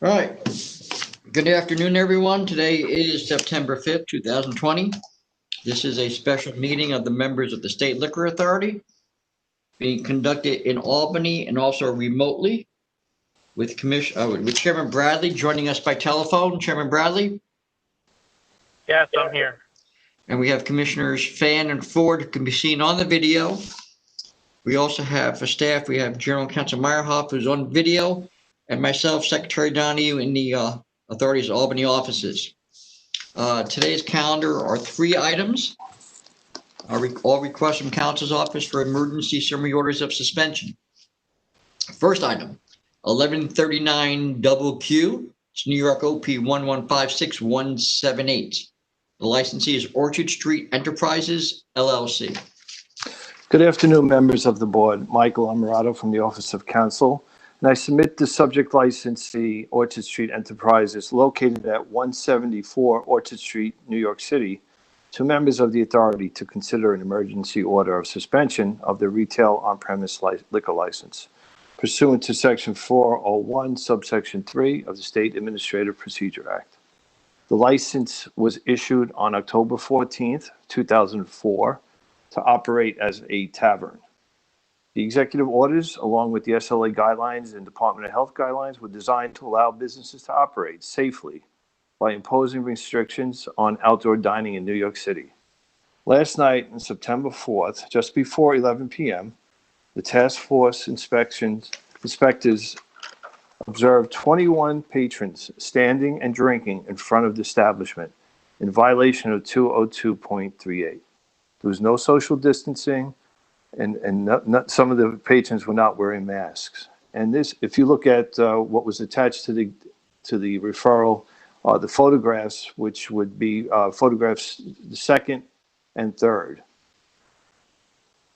All right. Good afternoon, everyone. Today is September 5th, 2020. This is a special meeting of the members of the State Liquor Authority being conducted in Albany and also remotely with Chairman Bradley joining us by telephone. Chairman Bradley? Yes, I'm here. And we have Commissioners Fan and Ford who can be seen on the video. We also have for staff, we have General Counsel Meyerhoff who's on video, and myself, Secretary Donahue, in the Authority's Albany offices. Today's calendar are 3 items. All requests from Counsel's Office for emergency summary orders of suspension. First item, 1139 Double Q. It's New York OP 1156178. The licensee is Orchard Street Enterprises, LLC. Good afternoon, members of the board. Michael Amarato from the Office of Counsel, and I submit the subject licensee, Orchard Street Enterprises, located at 174 Orchard Street, New York City, to members of the authority to consider an emergency order of suspension of the retail on-premise liquor license, pursuant to Section 401, subsection 3 of the State Administrative Procedure Act. The license was issued on October 14th, 2004, to operate as a tavern. The executive orders, along with the SLA guidelines and Department of Health guidelines, were designed to allow businesses to operate safely by imposing restrictions on outdoor dining in New York City. Last night, on September 4th, just before 11 p.m., the task force inspectors observed 21 patrons standing and drinking in front of the establishment in violation of 202.38. There was no social distancing, and some of the patrons were not wearing masks. And this, if you look at what was attached to the referral, the photographs, which would be photographs the second and third.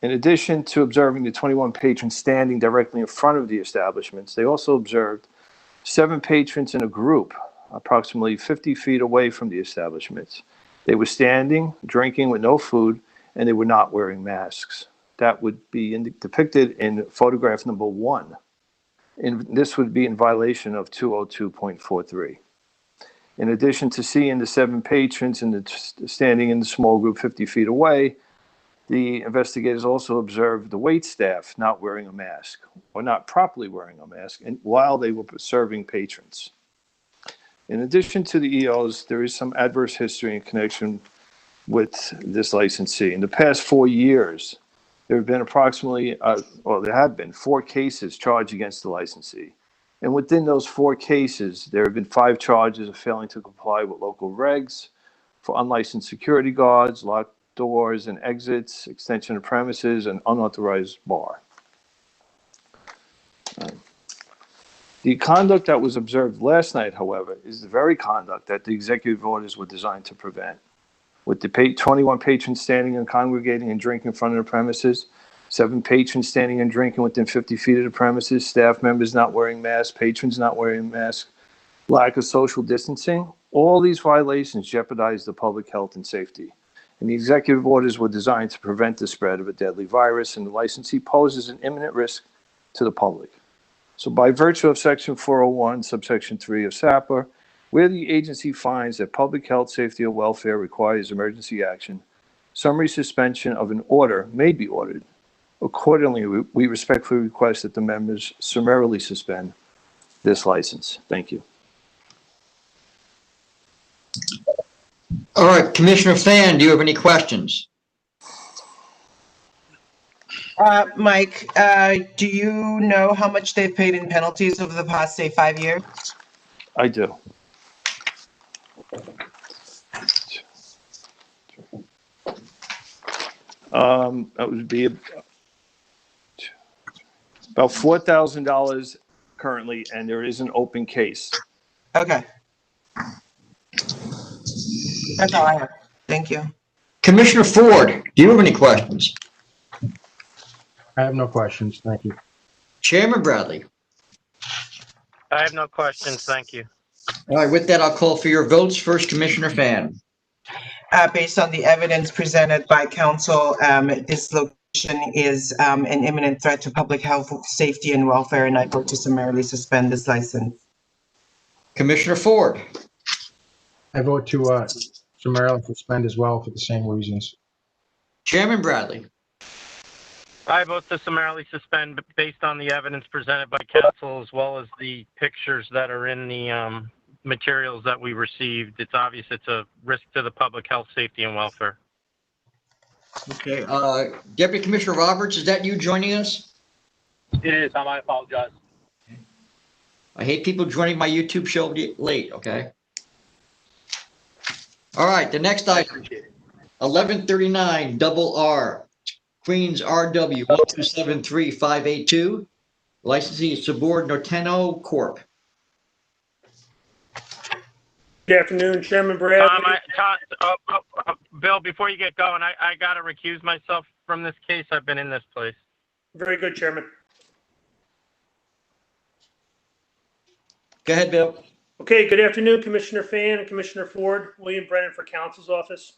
In addition to observing the 21 patrons standing directly in front of the establishments, they also observed 7 patrons in a group, approximately 50 feet away from the establishments. They were standing, drinking with no food, and they were not wearing masks. That would be depicted in photograph number 1. And this would be in violation of 202.43. In addition to seeing the 7 patrons standing in the small group 50 feet away, the investigators also observed the wait staff not wearing a mask or not properly wearing a mask while they were serving patrons. In addition to the EOs, there is some adverse history in connection with this licensee. In the past 4 years, there have been there have been 4 cases charged against the licensee. And within those 4 cases, there have been 5 charges of failing to comply with local regs for unlicensed security guards, locked doors and exits, extension of premises, and unauthorized bar. The conduct that was observed last night, however, is the very conduct that the executive orders were designed to prevent. With the 21 patrons standing and congregating and drinking in front of the premises, 7 patrons standing and drinking within 50 feet of the premises, staff members not wearing masks, patrons not wearing masks, lack of social distancing, all these violations jeopardize the public health and safety. And the executive orders were designed to prevent the spread of a deadly virus, and the licensee poses an imminent risk to the public. So by virtue of Section 401, subsection 3 of SAPA, where the agency finds that public health, safety, or welfare requires emergency action, summary suspension of an order may be ordered. Accordingly, we respectfully request that the members summarily suspend this license. Thank you. All right, Commissioner Fan, do you have any questions? Mike, do you know how much they've paid in penalties over the past, say, 5 years? I do. That would be about $4,000 currently, and there is an open case. Okay. That's all I have. Thank you. Commissioner Ford, do you have any questions? I have no questions. Thank you. Chairman Bradley. I have no questions. Thank you. All right, with that, I'll call for your votes. First, Commissioner Fan. Based on the evidence presented by counsel, this location is an imminent threat to public health, safety, and welfare, and I vote to summarily suspend this license. Commissioner Ford, I vote to summarily suspend as well for the same reasons. Chairman Bradley. I vote to summarily suspend based on the evidence presented by counsel as well as the pictures that are in the materials that we received. It's obvious it's a risk to the public health, safety, and welfare. Okay, Deputy Commissioner Roberts, is that you joining us? It is. I apologize. I hate people joining my YouTube show late, okay? All right, the next item, 1139 double R, Queens RW 1273582, licensee is Subord Norteno Corp. Good afternoon, Chairman Bradley. Bill, before you get going, I got to recuse myself from this case. I've been in this place. Very good, Chairman. Go ahead, Bill. Okay, good afternoon, Commissioner Fan and Commissioner Ford. William Brennan for Counsel's Office.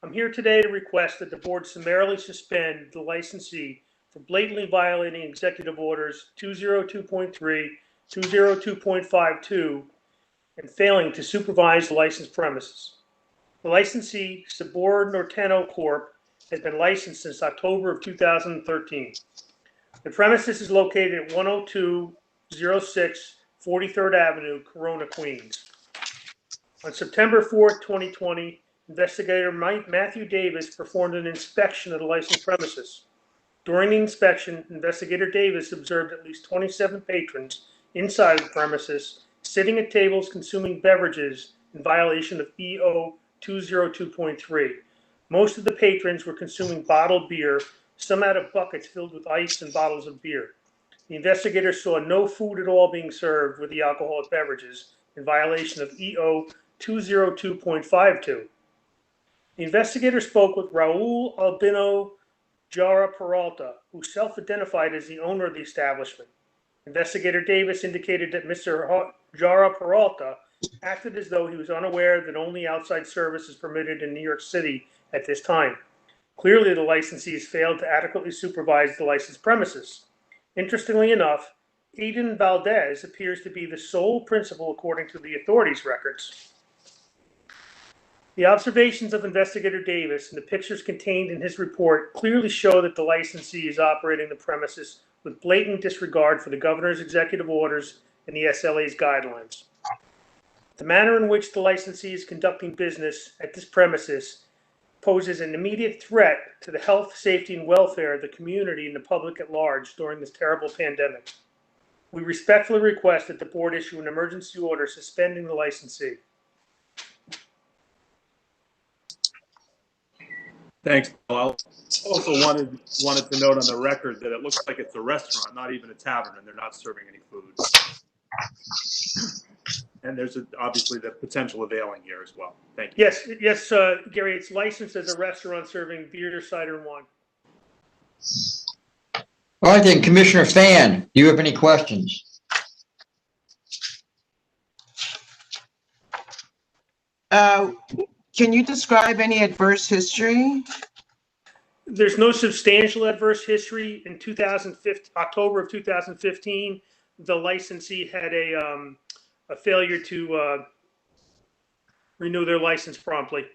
I'm here today to request that the board summarily suspend the licensee for blatantly violating Executive Orders 202.3, 202.52, and failing to supervise the licensed premises. The licensee, Subord Norteno Corp., has been licensed since October of 2013. The premises is located at 10206 43rd Avenue, Corona, Queens. On September 4th, 2020, investigator Matthew Davis performed an inspection of the licensed premises. During the inspection, investigator Davis observed at least 27 patrons inside the premises sitting at tables consuming beverages in violation of EO 202.3. Most of the patrons were consuming bottled beer, some out of buckets filled with ice and bottles of beer. The investigator saw no food at all being served with the alcoholic beverages in violation of EO 202.52. The investigator spoke with Raul Albino Jara Peralta, who self-identified as the owner of the establishment. Investigator Davis indicated that Mr. Jara Peralta acted as though he was unaware that only outside service is permitted in New York City at this time. Clearly, the licensee has failed to adequately supervise the licensed premises. Interestingly enough, Eden Valdez appears to be the sole principal according to the authorities' records. The observations of Investigator Davis and the pictures contained in his report clearly show that the licensee is operating the premises with blatant disregard for the governor's executive orders and the SLA's guidelines. The manner in which the licensee is conducting business at this premises poses an immediate threat to the health, safety, and welfare of the community and the public at large during this terrible pandemic. We respectfully request that the board issue an emergency order suspending the licensee. Thanks, Bill. I also wanted to note on the record that it looks like it's a restaurant, not even a tavern, and they're not serving any food. And there's obviously the potential of ailing here as well. Thank you. Yes, Gary, it's licensed as a restaurant serving beer, cider, and wine. All right then, Commissioner Fan, do you have any questions? Can you describe any adverse history? There's no substantial adverse history. In October of 2015, the licensee had a failure to renew their license promptly.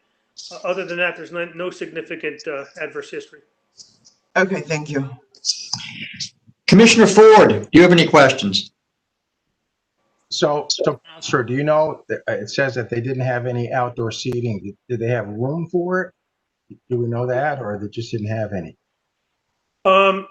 Other than that, there's no significant adverse history. Okay, thank you. Commissioner Ford, do you have any questions? So Counselor, do you know, it says that they didn't have any outdoor seating. Did they have room for it? Do we know that, or they just didn't have any? I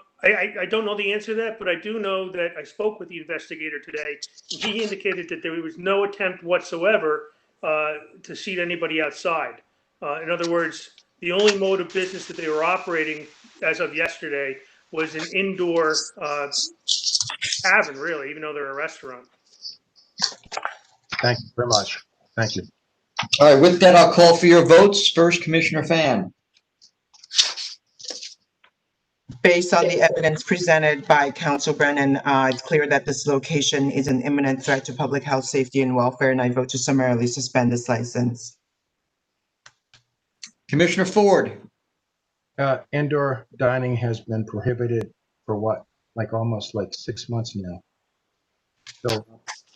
don't know the answer to that, but I do know that I spoke with the investigator today. And he indicated that there was no attempt whatsoever to seat anybody outside. In other words, the only mode of business that they were operating as of yesterday was an indoor tavern, really, even though they're a restaurant. Thank you very much. Thank you. All right, with that, I'll call for your votes. First, Commissioner Fan. Based on the evidence presented by Counsel Brennan, it's clear that this location is an imminent threat to public health, safety, and welfare, and I vote to summarily suspend this license. Commissioner Ford. Indoor dining has been prohibited for what? Almost 6 months now. So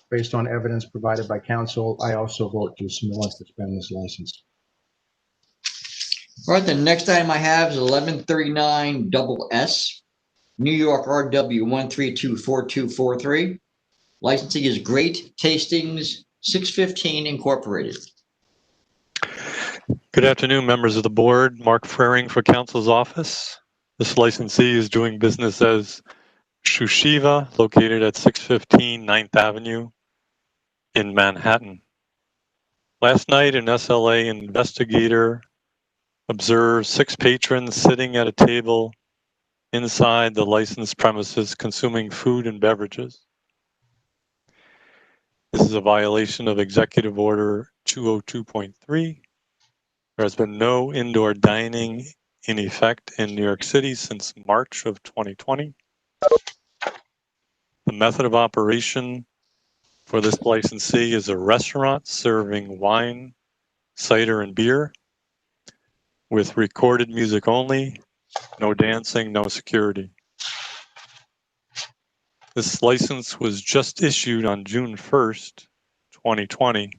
based on evidence provided by counsel, I also vote to submit and suspend this license. All right, the next item I have is 1139 double S, New York RW 1324243. Licensing is Great Tastings 615 Incorporated. Good afternoon, members of the board. Mark Frering for counsel's office. This licensee is doing business as Shushiva, located at 615 9th Avenue in Manhattan. Last night, an SLA investigator observed 6 patrons sitting at a table inside the licensed premises consuming food and beverages. This is a violation of Executive Order 202.3. There has been no indoor dining in effect in New York City since March of 2020. The method of operation for this licensee is a restaurant serving wine, cider, and beer with recorded music only, no dancing, no security. This license was just issued on June 1st, 2020.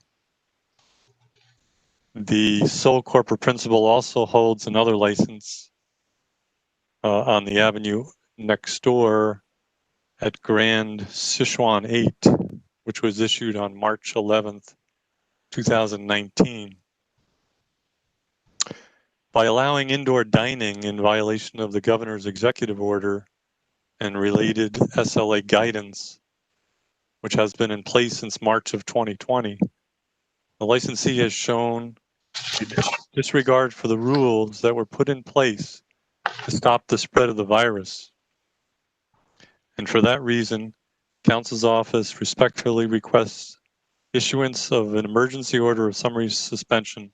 The sole corporate principal also holds another license on the avenue next door at Grand Sichuan 8, which was issued on March 11th, 2019. By allowing indoor dining in violation of the governor's executive order and related SLA guidance, which has been in place since March of 2020, the licensee has shown disregard for the rules that were put in place to stop the spread of the virus. And for that reason, counsel's office respectfully requests issuance of an emergency order of summary suspension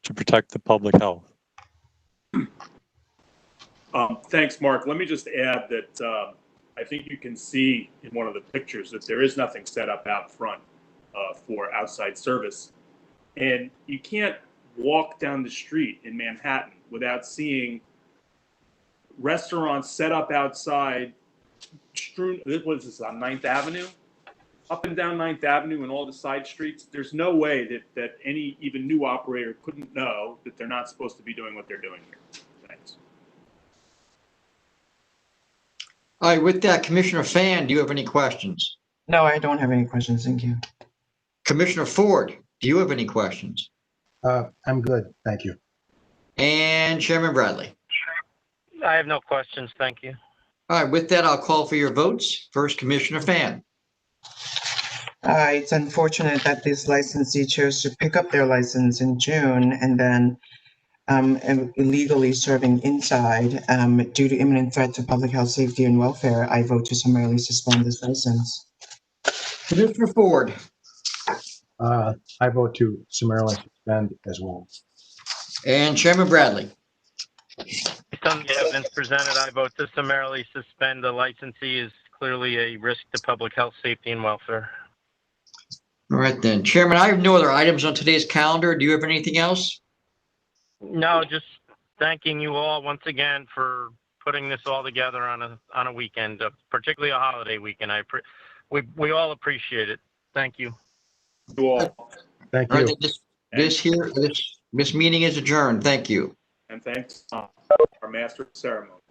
to protect the public health. Thanks, Mark. Let me just add that I think you can see in one of the pictures that there is nothing set up out front for outside service. And you can't walk down the street in Manhattan without seeing restaurants set up outside, strewn, what is this, on 9th Avenue? Up and down 9th Avenue and all the side streets. There's no way that any even new operator couldn't know that they're not supposed to be doing what they're doing here. Thanks. All right, with that, Commissioner Fan, do you have any questions? No, I don't have any questions. Thank you. Commissioner Ford, do you have any questions? I'm good. Thank you. And Chairman Bradley. I have no questions. Thank you. All right, with that, I'll call for your votes. First, Commissioner Fan. It's unfortunate that this licensee chose to pick up their license in June and then illegally serving inside due to imminent threat to public health, safety, and welfare. I vote to summarily suspend this license. Commissioner Ford. I vote to summarily suspend as well. And Chairman Bradley. Based on the evidence presented, I vote to summarily suspend. The licensee is clearly a risk to public health, safety, and welfare. All right then, Chairman, I have no other items on today's calendar. Do you have anything else? No, just thanking you all once again for putting this all together on a weekend, particularly a holiday weekend. We all appreciate it. Thank you. You all. Thank All you. right, this meeting is adjourned. Thank you. And thanks, our master of ceremonies.